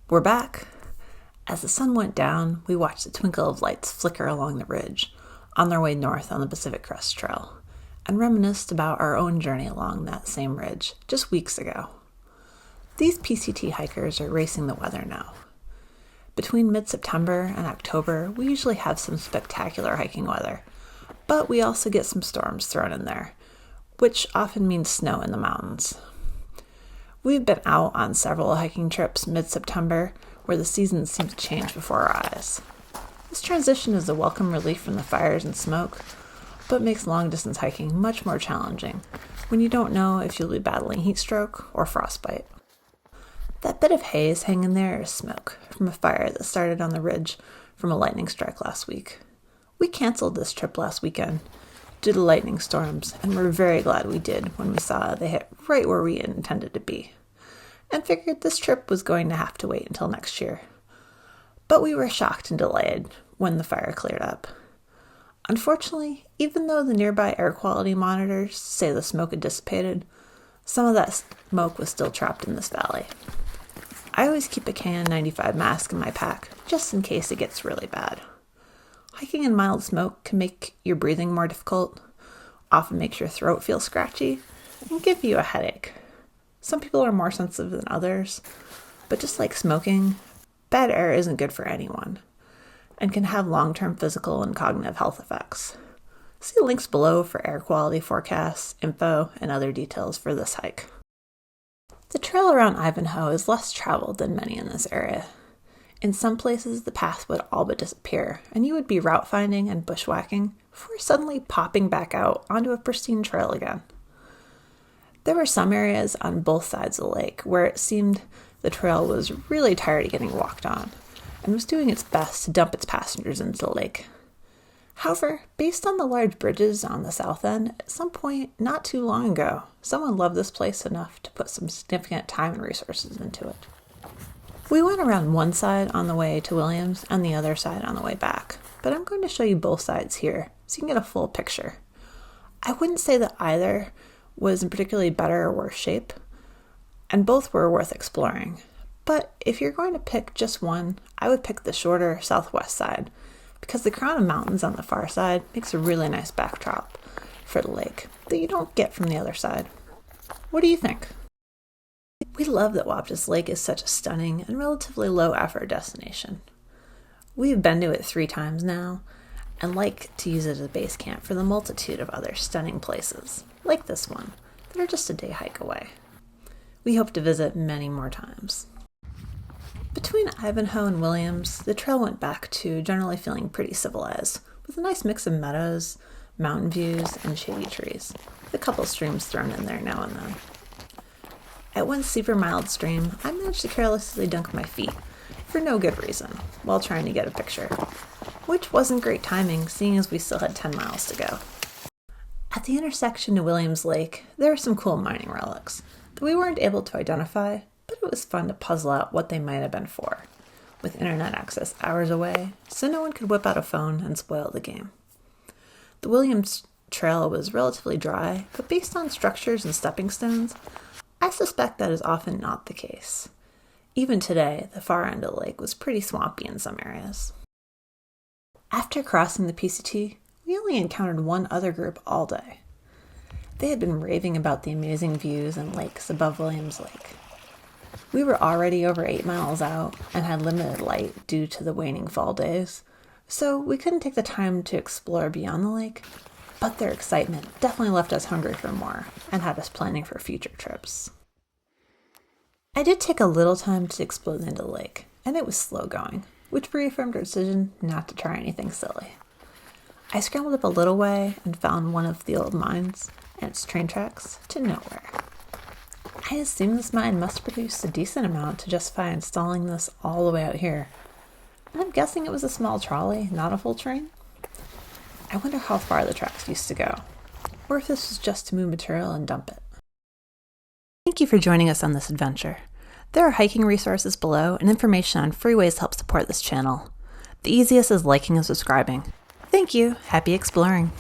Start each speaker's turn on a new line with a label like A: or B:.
A: We're back. As the sun went down, we watched the twinkle of lights flicker along the ridge on their way north on the Pacific Crest Trail, and reminisced about our own journey along that same ridge just weeks ago. These PCT hikers are racing the weather now. Between mid-September and October, we usually have some spectacular hiking weather, but we also get some storms thrown in there, which often means snow in the mountains. We've been out on several hiking trips mid-September where the seasons seem to change before our eyes. This transition is a welcome relief from the fires and smoke, but makes long-distance hiking much more challenging when you don't know if you'll be battling heat stroke or frostbite. That bit of haze hanging there is smoke from a fire that started on the ridge from a lightning strike last week. We canceled this trip last weekend due to lightning storms, and we're very glad we did when we saw they hit right where we intended to be, and figured this trip was going to have to wait until next year. But we were shocked and delighted when the fire cleared up. Unfortunately, even though the nearby air quality monitors say the smoke had dissipated, some of that smoke was still trapped in this valley. I always keep a KN95 mask in my pack, just in case it gets really bad. Hiking in mild smoke can make your breathing more difficult, often makes your throat feel scratchy, and give you a headache. Some people are more sensitive than others, but just like smoking, bad air isn't good for anyone, and can have long-term physical and cognitive health effects. See links below for air quality forecasts, info, and other details for this hike. The trail around Ivanhoe is less traveled than many in this area. In some places, the path would all but disappear, and you would be route finding and bushwhacking before suddenly popping back out onto a pristine trail again. There were some areas on both sides of the lake where it seemed the trail was really tired of getting walked on, and was doing its best to dump its passengers into the lake. However, based on the large bridges on the south end, at some point not too long ago, someone loved this place enough to put some significant time and resources into it. We went around one side on the way to Williams and the other side on the way back, but I'm going to show you both sides here so you can get a full picture. I wouldn't say that either was in particularly better or worse shape, and both were worth exploring. But if you're going to pick just one, I would pick the shorter southwest side, because the crown of mountains on the far side makes a really nice backdrop for the lake that you don't get from the other side. What do you think? We love that Waptus Lake is such a stunning and relatively low-effort destination. We've been to it 3 times now, and like to use it as a base camp for the multitude of other stunning places, like this one, that are just a day hike away. We hope to visit many more times. Between Ivanhoe and Williams, the trail went back to generally feeling pretty civilized, with a nice mix of meadows, mountain views, and shady trees, with a couple streams thrown in there now and then. At one super mild stream, I managed to carelessly dunk my feet, for no good reason, while trying to get a picture, which wasn't great timing, seeing as we still had 10 miles to go. At the intersection to Williams Lake, there are some cool mining relics that we weren't able to identify, but it was fun to puzzle out what they might have been for, with internet access hours away, so no one could whip out a phone and spoil the game. The Williams Trail was relatively dry, but based on structures and stepping stones, I suspect that is often not the case. Even today, the far end of the lake was pretty swampy in some areas. After crossing the PCT, we only encountered one other group all day. They had been raving about the amazing views and lakes above Williams Lake. We were already over 8 miles out and had limited light due to the waning fall days, so we couldn't take the time to explore beyond the lake, but their excitement definitely left us hungry for more and had us planning for future trips. I did take a little time to explore the end of the lake, and it was slow going, which reaffirmed our decision not to try anything silly. I scrambled up a little way and found one of the old mines and its train tracks to nowhere. I assume this mine must produce a decent amount to justify installing this all the way out here, and I'm guessing it was a small trolley, not a full train. I wonder how far the tracks used to go, or if this was just to move material and dump it. Thank you for joining us on this adventure. There are hiking resources below and information on free ways to help support this channel. The easiest is liking and subscribing. Thank you. Happy exploring.